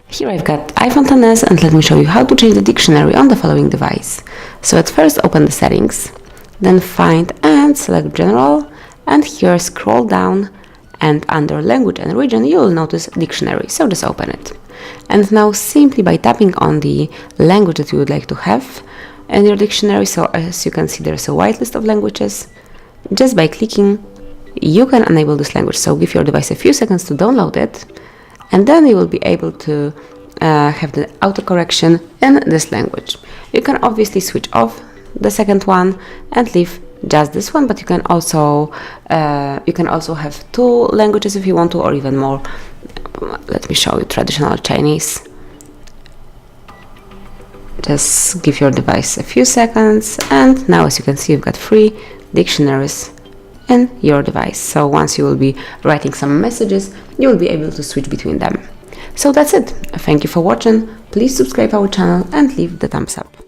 Here I've got iPhone XS, and let me show you how to change the dictionary on the following device. So at first open the settings, then find and select General, and here scroll down, and under Language and Region you will notice Dictionary, so just open it. And now simply by tapping on the language that you would like to have in your dictionary, so as you can see there's a whitelist of languages, just by clicking you can enable this language. So give your device a few seconds to download it, and then you will be able to have the autocorrection in this language. You can obviously switch off the second one and leave just this one, but you can also have 2 languages if you want to, or even more. Let me show you traditional Chinese. Just give your device a few seconds, and now as you can see you've got 3 dictionaries in your device. So once you will be writing some messages, you will be able to switch between them. So that's it. Thank you for watching. Please subscribe our channel and leave the thumbs up.